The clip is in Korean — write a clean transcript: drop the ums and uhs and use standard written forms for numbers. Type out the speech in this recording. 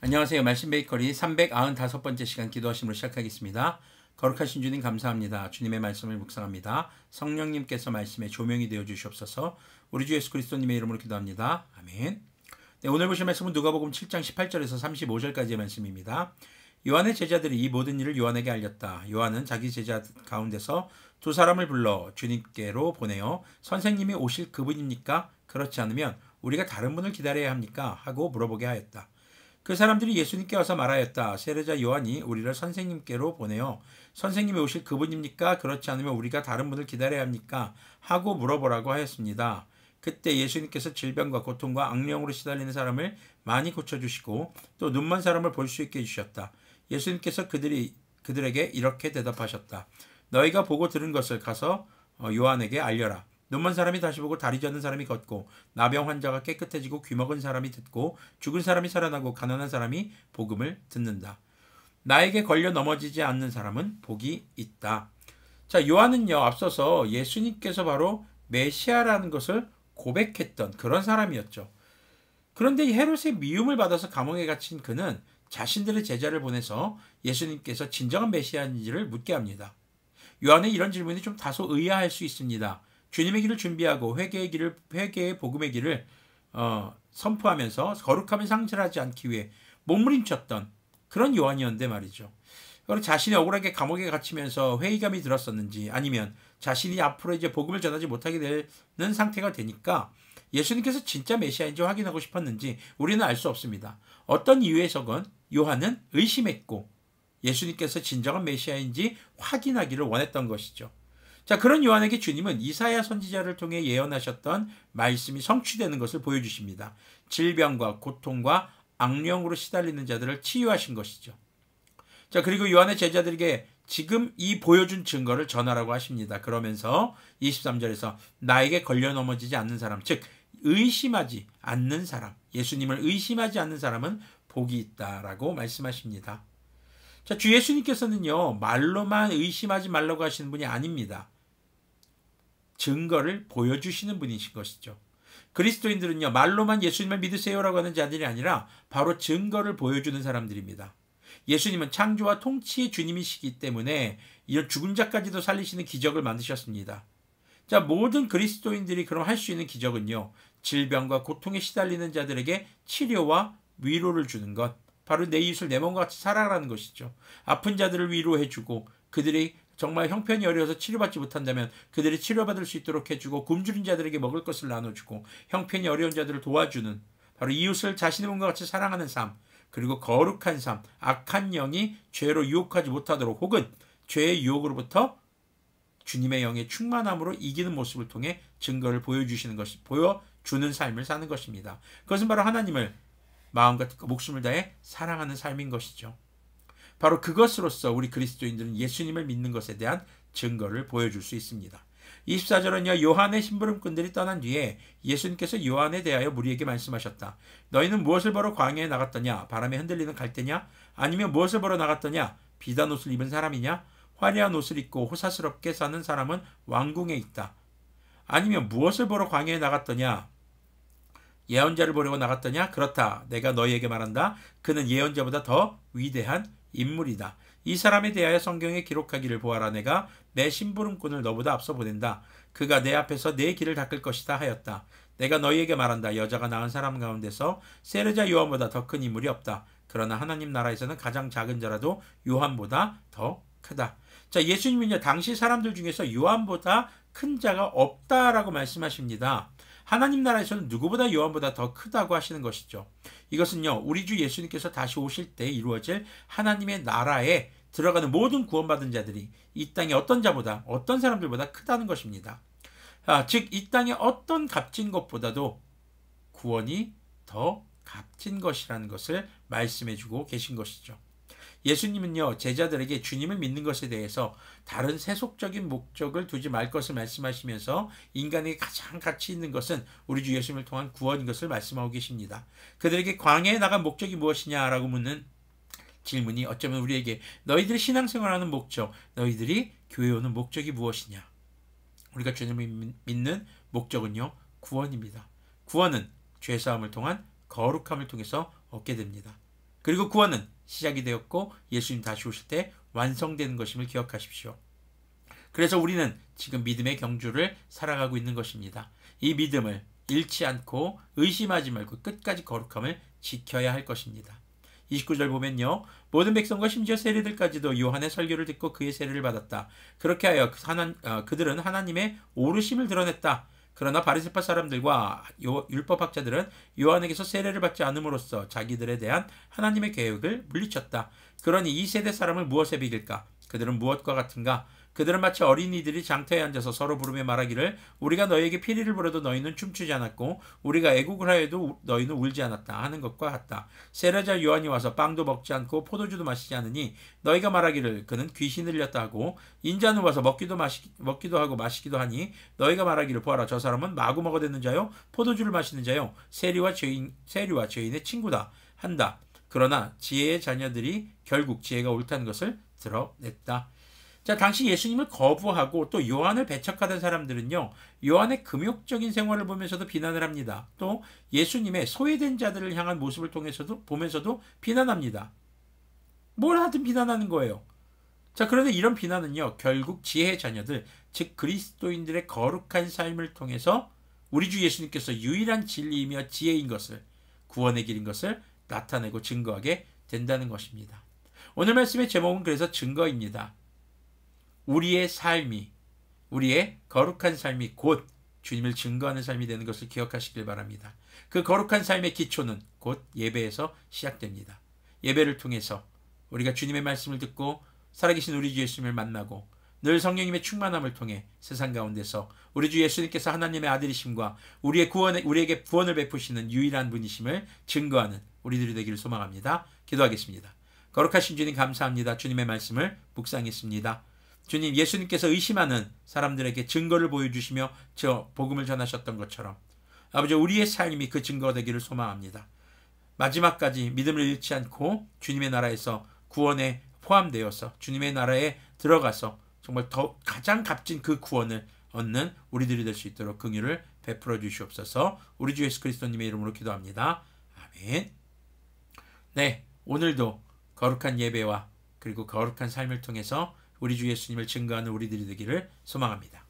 안녕하세요. 말씀 베이커리 395번째 시간 기도하심으로 시작하겠습니다. 거룩하신 주님 감사합니다. 주님의 말씀을 묵상합니다. 성령님께서 말씀의 조명이 되어 주시옵소서. 우리 주 예수 그리스도님의 이름으로 기도합니다. 아멘. 네, 오늘 보실 말씀은 누가복음 7장 18절에서 35절까지의 말씀입니다. 요한의 제자들이 이 모든 일을 요한에게 알렸다. 요한은 자기 제자 가운데서 두 사람을 불러 주님께로 보내어 선생님이 오실 그분입니까? 그렇지 않으면 우리가 다른 분을 기다려야 합니까? 하고 물어보게 하였다. 그 사람들이 예수님께 와서 말하였다. 세례자 요한이 우리를 선생님께로 보내어 선생님이 오실 그분입니까? 그렇지 않으면 우리가 다른 분을 기다려야 합니까? 하고 물어보라고 하였습니다. 그때 예수님께서 질병과 고통과 악령으로 시달리는 사람을 많이 고쳐주시고 또 눈먼 사람을 볼 수 있게 해주셨다. 예수님께서 그들에게 이렇게 대답하셨다. 너희가 보고 들은 것을 가서 요한에게 알려라. 눈먼 사람이 다시 보고 다리 젖는 사람이 걷고 나병 환자가 깨끗해지고 귀먹은 사람이 듣고 죽은 사람이 살아나고 가난한 사람이 복음을 듣는다. 나에게 걸려 넘어지지 않는 사람은 복이 있다. 자, 요한은요, 앞서서 예수님께서 바로 메시아라는 것을 고백했던 그런 사람이었죠. 그런데 헤롯의 미움을 받아서 감옥에 갇힌 그는 자신들의 제자를 보내서 예수님께서 진정한 메시아인지를 묻게 합니다. 요한의 이런 질문이 좀 다소 의아할 수 있습니다. 주님의 길을 준비하고 회개의 복음의 길을 선포하면서 거룩함을 상실하지 않기 위해 몸부림쳤던 그런 요한이었는데 말이죠. 그리고 자신이 억울하게 감옥에 갇히면서 회의감이 들었었는지 아니면 자신이 앞으로 이제 복음을 전하지 못하게 되는 상태가 되니까 예수님께서 진짜 메시아인지 확인하고 싶었는지 우리는 알 수 없습니다. 어떤 이유에서건 요한은 의심했고 예수님께서 진정한 메시아인지 확인하기를 원했던 것이죠. 자, 그런 요한에게 주님은 이사야 선지자를 통해 예언하셨던 말씀이 성취되는 것을 보여주십니다. 질병과 고통과 악령으로 시달리는 자들을 치유하신 것이죠. 자, 그리고 요한의 제자들에게 지금 이 보여준 증거를 전하라고 하십니다. 그러면서 23절에서 나에게 걸려 넘어지지 않는 사람, 즉 의심하지 않는 사람, 예수님을 의심하지 않는 사람은 복이 있다라고 말씀하십니다. 자, 주 예수님께서는요, 말로만 의심하지 말라고 하시는 분이 아닙니다. 증거를 보여주시는 분이신 것이죠. 그리스도인들은요, 말로만 예수님을 믿으세요라고 하는 자들이 아니라 바로 증거를 보여주는 사람들입니다. 예수님은 창조와 통치의 주님이시기 때문에 이런 죽은 자까지도 살리시는 기적을 만드셨습니다. 자, 모든 그리스도인들이 그럼 할 수 있는 기적은요, 질병과 고통에 시달리는 자들에게 치료와 위로를 주는 것, 바로 내 이웃을 내 몸과 같이 사랑하라는 것이죠. 아픈 자들을 위로해주고 그들이 정말 형편이 어려워서 치료받지 못한다면 그들이 치료받을 수 있도록 해주고 굶주린 자들에게 먹을 것을 나눠주고 형편이 어려운 자들을 도와주는 바로 이웃을 자신의 몸과 같이 사랑하는 삶, 그리고 거룩한 삶, 악한 영이 죄로 유혹하지 못하도록 혹은 죄의 유혹으로부터 주님의 영의 충만함으로 이기는 모습을 통해 증거를 보여주는 삶을 사는 것입니다. 그것은 바로 하나님을 마음과 뜻과 목숨을 다해 사랑하는 삶인 것이죠. 바로 그것으로서 우리 그리스도인들은 예수님을 믿는 것에 대한 증거를 보여줄 수 있습니다. 24절은요, 요한의 심부름꾼들이 떠난 뒤에 예수님께서 요한에 대하여 무리에게 말씀하셨다. 너희는 무엇을 보러 광야에 나갔더냐? 바람에 흔들리는 갈대냐? 아니면 무엇을 보러 나갔더냐? 비단 옷을 입은 사람이냐? 화려한 옷을 입고 호사스럽게 사는 사람은 왕궁에 있다. 아니면 무엇을 보러 광야에 나갔더냐? 예언자를 보려고 나갔더냐? 그렇다. 내가 너희에게 말한다. 그는 예언자보다 더 위대한 인물이다. 이 사람에 대하여 성경에 기록하기를 보아라. 내가 내 심부름꾼을 너보다 앞서 보낸다. 그가 내 앞에서 내 길을 닦을 것이다 하였다. 내가 너희에게 말한다. 여자가 낳은 사람 가운데서 세례자 요한보다 더 큰 인물이 없다. 그러나 하나님 나라에서는 가장 작은 자라도 요한보다 더 크다. 자, 예수님은요, 당시 사람들 중에서 요한보다 큰 자가 없다라고 말씀하십니다. 하나님 나라에서는 누구보다 요한보다 더 크다고 하시는 것이죠. 이것은요, 우리 주 예수님께서 다시 오실 때 이루어질 하나님의 나라에 들어가는 모든 구원받은 자들이 이 땅의 어떤 자보다, 어떤 사람들보다 크다는 것입니다. 즉, 이 땅의 어떤 값진 것보다도 구원이 더 값진 것이라는 것을 말씀해주고 계신 것이죠. 예수님은요, 제자들에게 주님을 믿는 것에 대해서 다른 세속적인 목적을 두지 말 것을 말씀하시면서 인간에게 가장 가치 있는 것은 우리 주 예수님을 통한 구원인 것을 말씀하고 계십니다. 그들에게 광야에 나간 목적이 무엇이냐라고 묻는 질문이 어쩌면 우리에게 너희들이 신앙생활하는 목적, 너희들이 교회 오는 목적이 무엇이냐? 우리가 주님을 믿는 목적은요, 구원입니다. 구원은 죄사함을 통한 거룩함을 통해서 얻게 됩니다. 그리고 구원은 시작이 되었고 예수님 다시 오실 때 완성되는 것임을 기억하십시오. 그래서 우리는 지금 믿음의 경주를 살아가고 있는 것입니다. 이 믿음을 잃지 않고 의심하지 말고 끝까지 거룩함을 지켜야 할 것입니다. 29절 보면요. 모든 백성과 심지어 세리들까지도 요한의 설교를 듣고 그의 세례를 받았다. 그렇게 하여 그들은 하나님의 오르심을 드러냈다. 그러나 바리새파 사람들과 율법학자들은 요한에게서 세례를 받지 않음으로써 자기들에 대한 하나님의 계획을 물리쳤다. 그러니 이 세대 사람을 무엇에 비길까? 그들은 무엇과 같은가? 그들은 마치 어린이들이 장터에 앉아서 서로 부르며 말하기를 우리가 너희에게 피리를 불어도 너희는 춤추지 않았고 우리가 애국을 하여도 너희는 울지 않았다 하는 것과 같다. 세례자 요한이 와서 빵도 먹지 않고 포도주도 마시지 않으니 너희가 말하기를 그는 귀신을 들렸다 하고 인자는 와서 먹기도 하고 마시기도 하니 너희가 말하기를 보아라 저 사람은 마구 먹어대는 자요 포도주를 마시는 자요 세리와 죄인의 친구다 한다. 그러나 지혜의 자녀들이 결국 지혜가 옳다는 것을 드러냈다. 자, 당시 예수님을 거부하고 또 요한을 배척하던 사람들은요, 요한의 금욕적인 생활을 보면서도 비난을 합니다. 또 예수님의 소외된 자들을 향한 모습을 보면서도 비난합니다. 뭘 하든 비난하는 거예요. 자, 그런데 이런 비난은요, 결국 지혜의 자녀들, 즉 그리스도인들의 거룩한 삶을 통해서 우리 주 예수님께서 유일한 진리이며 지혜인 것을, 구원의 길인 것을 나타내고 증거하게 된다는 것입니다. 오늘 말씀의 제목은 그래서 증거입니다. 우리의 삶이, 우리의 거룩한 삶이 곧 주님을 증거하는 삶이 되는 것을 기억하시길 바랍니다. 그 거룩한 삶의 기초는 곧 예배에서 시작됩니다. 예배를 통해서 우리가 주님의 말씀을 듣고 살아계신 우리 주 예수님을 만나고 늘 성령님의 충만함을 통해 세상 가운데서 우리 주 예수님께서 하나님의 아들이심과 우리에게 구원을 베푸시는 유일한 분이심을 증거하는 우리들이 되기를 소망합니다. 기도하겠습니다. 거룩하신 주님 감사합니다. 주님의 말씀을 묵상했습니다. 주님, 예수님께서 의심하는 사람들에게 증거를 보여주시며 저 복음을 전하셨던 것처럼 아버지 우리의 삶이 그 증거가 되기를 소망합니다. 마지막까지 믿음을 잃지 않고 주님의 나라에서 구원에 포함되어서 주님의 나라에 들어가서 정말 더 가장 값진 그 구원을 얻는 우리들이 될 수 있도록 긍휼을 베풀어 주시옵소서. 우리 주 예수 그리스도님의 이름으로 기도합니다. 아멘. 네, 오늘도 거룩한 예배와 그리고 거룩한 삶을 통해서 우리 주 예수님을 증거하는 우리들이 되기를 소망합니다.